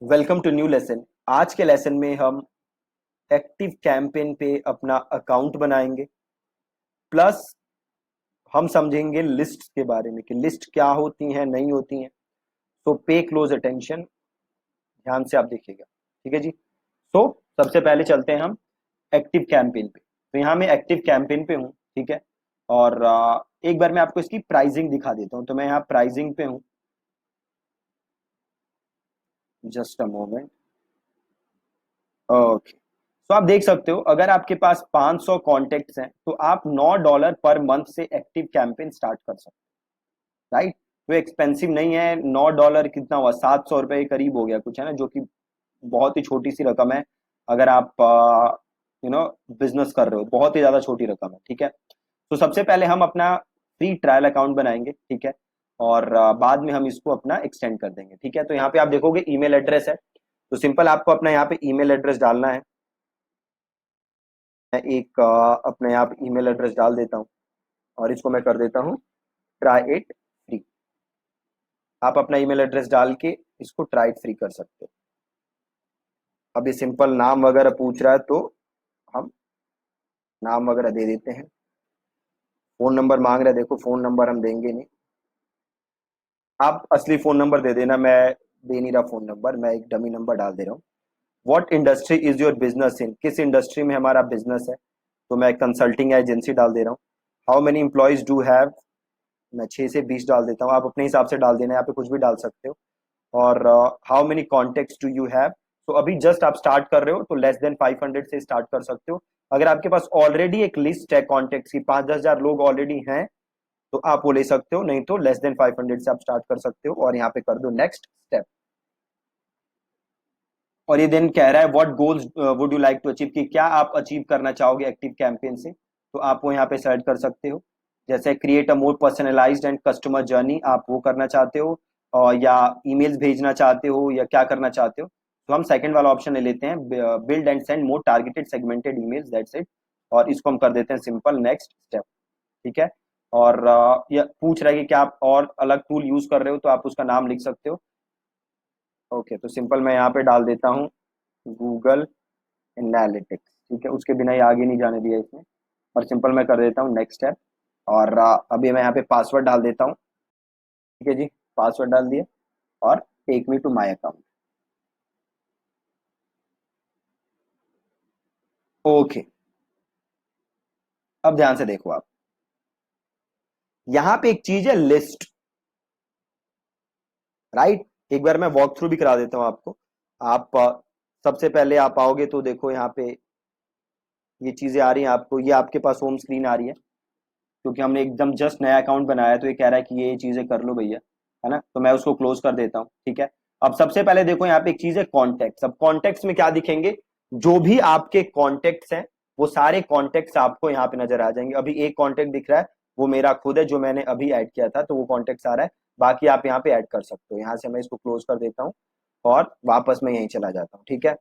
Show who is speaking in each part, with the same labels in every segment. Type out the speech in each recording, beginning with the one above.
Speaker 1: Welcome to new lesson. आज के lesson में हम एक्टिव कैंपेन पे अपना अकाउंट बनाएंगे, प्लस हम समझेंगे लिस्ट के बारे में कि लिस्ट क्या होती हैं, नहीं होती हैं। सो पे क्लोज अटेंशन, ध्यान से आप देखिएगा। ठीक है जी। सो सबसे पहले चलते हैं हम एक्टिव कैंपेन पे। तो यहाँ मैं एक्टिव कैंपेन पे हूँ, ठीक है। और एक बार मैं आपको इसकी प्राइसिंग दिखा देता हूँ। तो मैं यहाँ प्राइसिंग पे हूँ, जस्ट अ मोमेंट। ओके, तो आप देख सकते हो अगर आपके पास 500 कॉन्टेक्ट्स हैं तो आप $9 पर मंथ से एक्टिव कैंपेन स्टार्ट कर सकते हो, राइट। तो एक्सपेंसिव नहीं है। $9 कितना हुआ, $700 के करीब हो गया कुछ, है ना, जो कि बहुत ही छोटी सी रकम है। अगर आप बिजनेस कर रहे हो, बहुत ही ज्यादा छोटी रकम है, ठीक है। तो सबसे पहले हम अपना फ्री ट्रायल अकाउंट बनाएंगे, ठीक है। और बाद में हम इसको अपना एक्सटेंड कर देंगे, ठीक है। तो यहाँ पे आप देखोगे ईमेल एड्रेस है, तो सिंपल आपको अपना यहाँ पे ईमेल एड्रेस डालना है। मैं एक अपने यहाँ पे ईमेल एड्रेस डाल देता हूँ और इसको मैं कर देता हूँ ट्राई इट फ्री। आप अपना ईमेल एड्रेस डाल के इसको ट्राई इट फ्री कर सकते हो। अब ये सिंपल नाम वगैरह पूछ रहा है तो हम नाम वगैरह दे देते हैं। फोन नंबर मांग रहा है, देखो फोन नंबर हम देंगे नहीं, आप असली फोन नंबर दे देना। मैं दे नहीं रहा फोन नंबर, मैं एक डमी नंबर डाल दे रहा हूँ। What industry is your business in, किस इंडस्ट्री में हमारा बिजनेस है, तो मैं कंसल्टिंग एजेंसी डाल दे रहा हूँ। How many employees do have, मैं 6 से 20 डाल देता हूँ, आप अपने हिसाब से डाल देना, यहाँ पे कुछ भी डाल सकते हो। और how many contacts do you have, तो अभी जस्ट आप स्टार्ट कर रहे हो तो लेस देन 500 से स्टार्ट कर सकते हो। अगर आपके पास ऑलरेडी एक लिस्ट है कॉन्टेक्ट्स की, 5-10 हजार लोग ऑलरेडी हैं, तो आप वो ले सकते हो, नहीं तो लेस देन 500 से आप स्टार्ट कर सकते हो और यहाँ पे कर दो नेक्स्ट स्टेप। और ये देन कह रहा है what goals would you like to achieve, कि क्या आप अचीव करना चाहोगे एक्टिव कैंपेन से, तो आप वो यहाँ पे सेलेक्ट कर सकते हो। जैसे create a more personalised and customer journey, आप वो करना चाहते हो, और या ईमेल्स भेजना चाहते हो, या क्या करना चाहते हो। तो हम सेकंड वाला ऑप्शन ले लेते हैं, build and send more targeted segmented emails, that's it. और इसको हम कर देते हैं सिंपल नेक्स्ट स्टेप, ठीक है। और ये पूछ रहा है कि क्या आप और अलग टूल यूज कर रहे हो, तो आप उसका नाम लिख सकते हो। ओके, तो सिंपल मैं यहाँ पे डाल देता हूँ गूगल एनालिटिक्स, ठीक है। उसके बिना ही आगे नहीं जाने दिया इसने। और सिंपल मैं कर देता हूँ नेक्स्ट स्टेप। और अभी मैं यहाँ पे पासवर्ड डाल देता हूँ, ठीक है जी। पासवर्ड डाल दिए और take me to my account. Okay, अब ध्यान से देखो आप, यहाँ पे एक चीज है लिस्ट, राइट। एक बार मैं वॉक थ्रू भी करा देता हूँ आपको। आप सबसे पहले आप आओगे तो देखो यहाँ पे ये चीजें आ रही हैं आपको, ये आपके पास होम स्क्रीन आ रही है, क्योंकि हमने एकदम जस्ट नया अकाउंट बनाया है, तो ये कह रहा है कि ये चीजें कर लो भैया, है ना। तो मैं उसको क्लोज कर देता हूँ, ठीक है। अब सबसे पहले देखो यहाँ पे एक चीज है कॉन्टेक्ट। अब कॉन्टेक्ट्स में क्या दिखेंगे, जो भी आपके कॉन्टेक्ट्स हैं वो सारे कॉन्टेक्ट्स आपको यहाँ पे नजर आ जाएंगे। अभी एक कॉन्टेक्ट दिख रहा है, वो मेरा खुद है, जो मैंने अभी ऐड किया था, तो वो कॉन्टेक्ट आ रहा है। बाकी आप यहाँ पे ऐड कर सकते हो। यहाँ से मैं इसको क्लोज कर देता हूँ और वापस मैं यहीं चला जाता हूँ, ठीक है।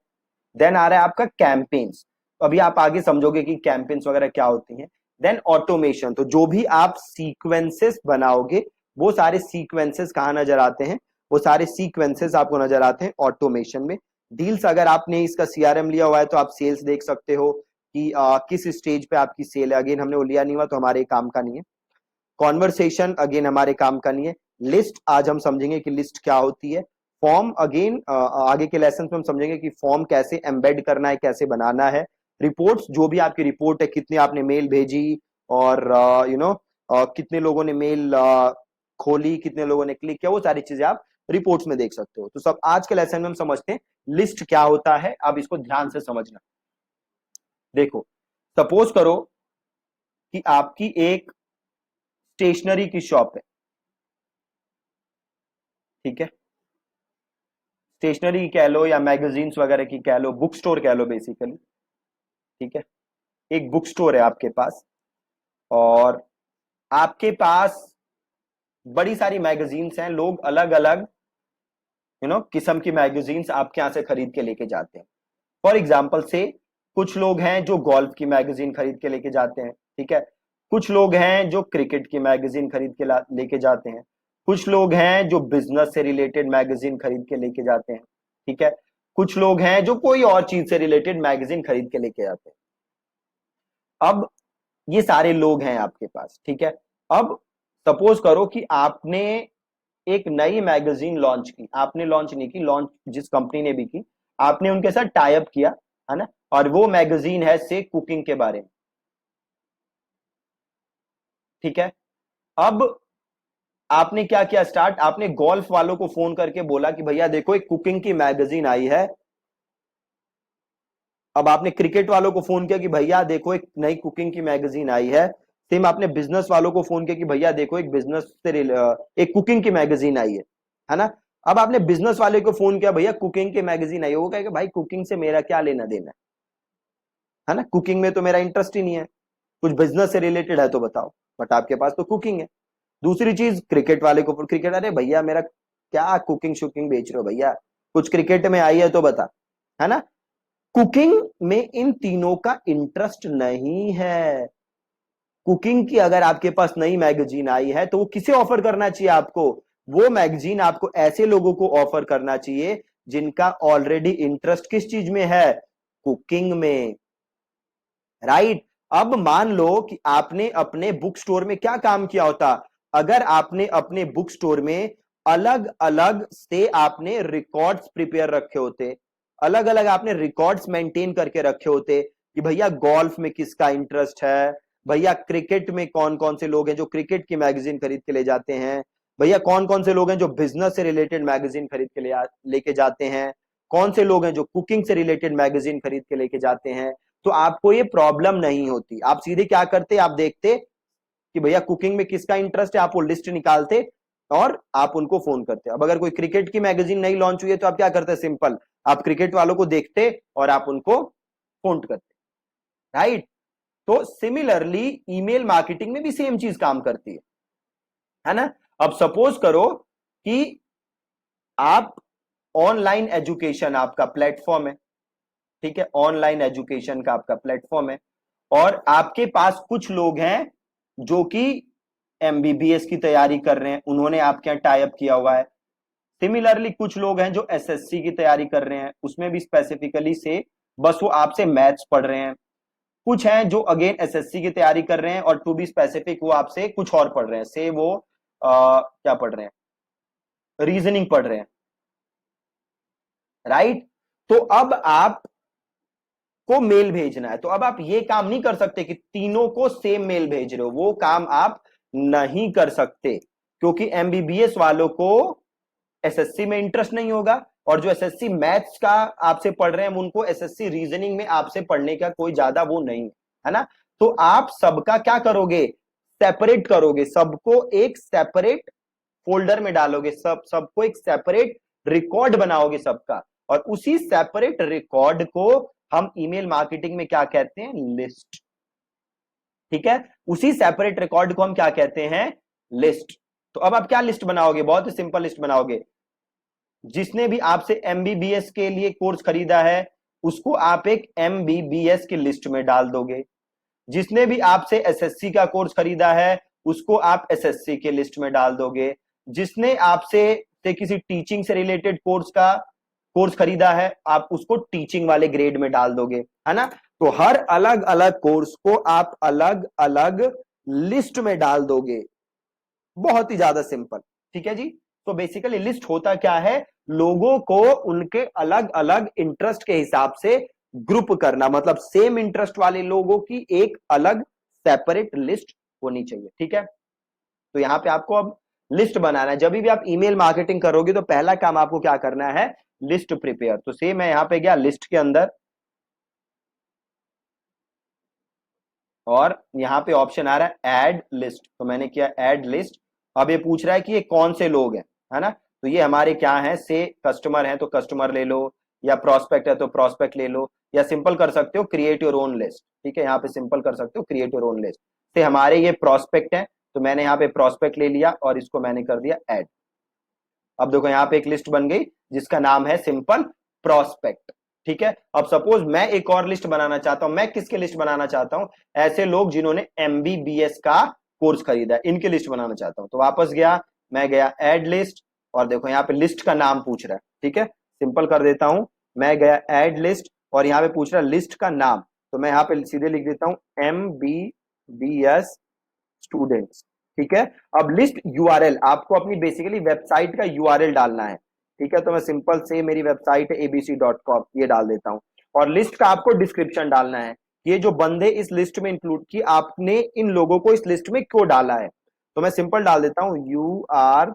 Speaker 1: देन आ रहा है आपका कैंपेन्स। तो अभी आप आगे समझोगे कि कैंपेन्स वगैरह क्या होती हैं। देन ऑटोमेशन, तो जो भी आप सीक्वेंसेस बनाओगे वो सारे सीक्वेंसेस कहाँ नजर आते हैं, वो सारे सीक्वेंसेस आपको नजर आते हैं ऑटोमेशन में। डील्स, अगर आपने इसका सीआरएम लिया हुआ है तो आप सेल्स देख सकते हो कि किस स्टेज पे आपकी सेल है। अगेन हमने वो लिया नहीं हुआ तो हमारे काम का नहीं है। कॉन्वर्सेशन अगेन हमारे काम का नहीं है। लिस्ट आज हम समझेंगे कि लिस्ट क्या होती है। फॉर्म अगेन आगे के लेसन में हम समझेंगे कि फॉर्म कैसे एम्बेड करना है, कैसे बनाना है। रिपोर्ट्स, जो भी आपकी रिपोर्ट है, कितने आपने मेल भेजी, और कितने लोगों ने मेल खोली, कितने लोगों ने क्लिक किया, वो सारी चीजें आप रिपोर्ट्स में देख सकते हो। तो सब आज के लेसन में हम समझते हैं लिस्ट क्या होता है। अब इसको ध्यान से समझना। देखो, सपोज करो कि आपकी एक स्टेशनरी की शॉप है, ठीक है। स्टेशनरी की कह लो या मैगजीन्स वगैरह की कह लो, बुक स्टोर कह लो बेसिकली, ठीक है। एक बुक स्टोर है आपके पास, और आपके पास बड़ी सारी मैगजीन्स हैं। लोग अलग अलग किस्म की मैगजीन्स आपके यहां से खरीद के लेके जाते हैं। फॉर एग्जाम्पल से, कुछ लोग हैं जो गोल्फ की मैगजीन खरीद के लेके जाते हैं, ठीक है। कुछ लोग हैं जो क्रिकेट की मैगजीन खरीद के लेके जाते हैं। कुछ लोग हैं जो बिजनेस से रिलेटेड मैगजीन खरीद के लेके जाते हैं, ठीक है। कुछ लोग हैं जो कोई और चीज से रिलेटेड मैगजीन खरीद के लेके आते हैं। अब ये सारे लोग हैं आपके पास, ठीक है। अब सपोज करो कि आपने एक नई मैगजीन लॉन्च की, आपने लॉन्च नहीं की, लॉन्च जिस कंपनी ने भी की, आपने उनके साथ टाई अप किया, है ना, और वो मैगजीन है से कुकिंग के बारे में, ठीक है। अब आपने क्या किया स्टार्ट, आपने गोल्फ वालों को फोन करके बोला कि भैया देखो एक कुकिंग की मैगजीन आई है। अब आपने क्रिकेट वालों को फोन किया कि भैया देखो एक नई कुकिंग की मैगजीन आई है। सेम आपने बिजनेस वालों को फोन किया कि भैया देखो एक बिजनेस से एक कुकिंग की मैगजीन आई है ना। अब आपने बिजनेस वाले को फोन किया भैया कुकिंग की मैगजीन आई है, वो कहेगा भाई कुकिंग से मेरा क्या लेना देना है ना, कुकिंग में तो मेरा इंटरेस्ट ही नहीं है, कुछ बिजनेस से रिलेटेड है तो बताओ, बट आपके पास तो कुकिंग है। दूसरी चीज क्रिकेट वाले को, क्रिकेट, अरे भैया मेरा क्या कुकिंग शुकिंग बेच रहे हो भैया, कुछ क्रिकेट में आई है तो बता, है ना। कुकिंग में इन तीनों का इंटरेस्ट नहीं है। कुकिंग की अगर आपके पास नई मैगजीन आई है तो वो किसे ऑफर करना चाहिए आपको, वो मैगजीन आपको ऐसे लोगों को ऑफर करना चाहिए जिनका ऑलरेडी इंटरेस्ट किस चीज में है, कुकिंग में, राइट। अब मान लो कि आपने अपने बुक स्टोर में क्या काम किया होता, अगर आपने अपने बुक स्टोर में अलग अलग से आपने रिकॉर्ड्स प्रिपेयर रखे होते, अलग अलग आपने रिकॉर्ड्स मेंटेन करके रखे होते कि भैया गोल्फ में किसका इंटरेस्ट है, भैया क्रिकेट में कौन कौन से लोग हैं जो क्रिकेट की मैगजीन खरीद के ले जाते हैं, भैया कौन कौन से लोग हैं जो बिजनेस से रिलेटेड मैगजीन खरीद के लेके जाते हैं, कौन से लोग हैं जो कुकिंग से रिलेटेड मैगजीन खरीद के लेके जाते हैं। तो आपको ये प्रॉब्लम नहीं होती, आप सीधे क्या करते, आप देखते कि भैया कुकिंग में किसका इंटरेस्ट है, आप वो लिस्ट निकालते और आप उनको फोन करते। अब अगर कोई क्रिकेट की मैगजीन नई लॉन्च हुई है तो आप क्या करते हैं, सिंपल, आप क्रिकेट वालों को देखते और आप उनको फोन करते, राइट। तो सिमिलरली ईमेल मार्केटिंग में भी सेम चीज काम करती है ना। अब सपोज करो कि आप ऑनलाइन एजुकेशन आपका प्लेटफॉर्म है, ठीक है, ऑनलाइन एजुकेशन का आपका प्लेटफॉर्म है, और आपके पास कुछ लोग हैं जो कि एमबीबीएस की तैयारी कर रहे हैं, उन्होंने आपके यहाँ टाई अप किया हुआ है। सिमिलरली कुछ लोग हैं जो एसएससी की तैयारी कर रहे हैं, उसमें भी स्पेसिफिकली से बस वो आपसे मैथ्स पढ़ रहे हैं। कुछ हैं जो अगेन एसएससी की तैयारी कर रहे हैं और टू बी स्पेसिफिक वो आपसे कुछ और पढ़ रहे हैं, से वो क्या पढ़ रहे हैं, रीजनिंग पढ़ रहे हैं, राइट। तो अब आप को मेल भेजना है, तो अब आप ये काम नहीं कर सकते कि तीनों को सेम मेल भेज रहे हो, वो काम आप नहीं कर सकते, क्योंकि एमबीबीएस वालों को एसएससी में इंटरेस्ट नहीं होगा, और जो एसएससी मैथ्स का आपसे पढ़ रहे हैं उनको एसएससी रीजनिंग में आपसे पढ़ने का कोई ज्यादा वो नहीं है ना। तो आप सबका क्या करोगे, सेपरेट करोगे, सबको एक सेपरेट फोल्डर में डालोगे, सबको एक सेपरेट रिकॉर्ड बनाओगे सबका, और उसी सेपरेट रिकॉर्ड को हम ईमेल मार्केटिंग में क्या कहते हैं, लिस्ट, ठीक है। उसी सेपरेट रिकॉर्ड को हम क्या कहते हैं, लिस्ट। तो अब आप क्या लिस्ट बनाओगे, बहुत ही सिंपल लिस्ट बनाओगे, जिसने भी आपसे एमबीबीएस के लिए कोर्स खरीदा है उसको आप एक एमबीबीएस की लिस्ट में डाल दोगे, जिसने भी आपसे एसएससी का कोर्स खरीदा है उसको आप एसएससी के लिस्ट में डाल दोगे, जिसने आपसे से किसी टीचिंग से रिलेटेड कोर्स खरीदा है आप उसको टीचिंग वाले ग्रेड में डाल दोगे, है ना। तो हर अलग अलग कोर्स को आप अलग अलग लिस्ट में डाल दोगे, बहुत ही ज्यादा सिंपल, ठीक है जी। तो बेसिकली लिस्ट होता क्या है, लोगों को उनके अलग अलग इंटरेस्ट के हिसाब से ग्रुप करना, मतलब सेम इंटरेस्ट वाले लोगों की एक अलग सेपरेट लिस्ट होनी चाहिए, ठीक है। तो यहां पे आपको अब लिस्ट बनाना है, जब भी आप ईमेल मार्केटिंग करोगे तो पहला काम आपको क्या करना है, लिस्ट प्रिपेयर। तो सेम मैं यहां पे गया लिस्ट के अंदर, और यहां पे ऑप्शन आ रहा है ऐड लिस्ट, तो मैंने किया ऐड लिस्ट। अब ये पूछ रहा है कि ये कौन से लोग हैं, है ना। तो ये हमारे क्या है, से कस्टमर है तो कस्टमर ले लो, या प्रोस्पेक्ट है तो प्रोस्पेक्ट ले लो, या सिंपल कर सकते हो क्रिएट योर ओन लिस्ट, ठीक है, यहाँ पे सिंपल कर सकते हो क्रिएट योर ओन लिस्ट। से हमारे ये प्रोस्पेक्ट है तो मैंने यहाँ पे प्रोस्पेक्ट ले लिया और इसको मैंने कर दिया ऐड। अब देखो यहाँ पे एक लिस्ट बन गई जिसका नाम है सिंपल प्रोस्पेक्ट, ठीक है। अब सपोज मैं एक और लिस्ट बनाना चाहता हूं, मैं किसके लिस्ट बनाना चाहता हूं, ऐसे लोग जिन्होंने एमबीबीएस का कोर्स खरीदा है इनके लिस्ट बनाना चाहता हूं। तो वापस गया, मैं गया ऐड लिस्ट, और देखो यहाँ पे लिस्ट का नाम पूछ रहा है, ठीक है, सिंपल कर देता हूं, मैं गया ऐड लिस्ट और यहाँ पे पूछ रहा लिस्ट का नाम, तो मैं यहाँ पे सीधे लिख देता हूं MBBS स्टूडेंट्स। ठीक है, अब लिस्ट यूआरएल आपको अपनी बेसिकली वेबसाइट का यूआरएल डालना है। ठीक है, तो मैं सिंपल से मेरी वेबसाइट है abc.com ये डाल देता हूं, और लिस्ट का आपको डिस्क्रिप्शन डालना है, ये जो बंदे इस लिस्ट में इंक्लूड की, आपने इन लोगों को इस लिस्ट में क्यों डाला है। तो मैं सिंपल डाल देता हूं, you are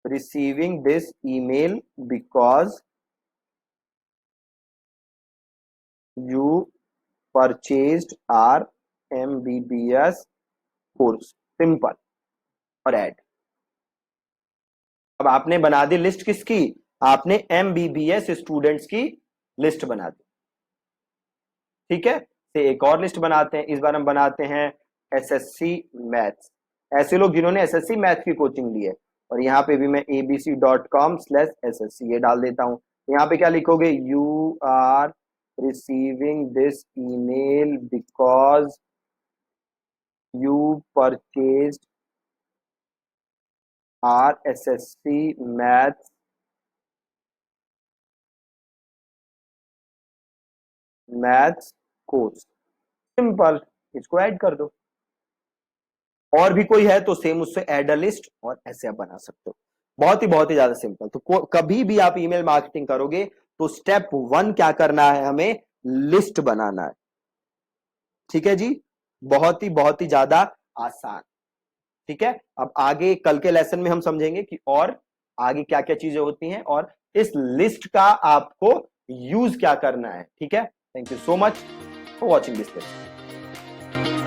Speaker 1: receiving this email because you purchased our MBBS course, simple और ऐड। अब आपने बना दी लिस्ट किसकी, आपने MBBS स्टूडेंट्स की लिस्ट बना दी। ठीक है, से एक और लिस्ट बनाते हैं, इस बार हम बनाते हैं SSC मैथ्स, ऐसे लोग जिन्होंने SSC मैथ्स की कोचिंग ली है, और यहाँ पे भी मैं abc.com/SSC ये डाल देता हूं। यहाँ पे क्या लिखोगे, you are receiving this email because you purchased our SSC maths course, simple, इसको ऐड कर दो। और भी कोई है तो सेम उससे ऐड अ लिस्ट, और ऐसे आप बना सकते हो, बहुत ही ज्यादा सिंपल। तो कभी भी आप ईमेल मार्केटिंग करोगे तो स्टेप 1 क्या करना है, हमें लिस्ट बनाना है। ठीक है जी, बहुत ही ज्यादा आसान। ठीक है, अब आगे कल के लेसन में हम समझेंगे कि और आगे क्या क्या चीजें होती हैं, और इस लिस्ट का आपको यूज क्या करना है। ठीक है, thank you so much for watching this lesson.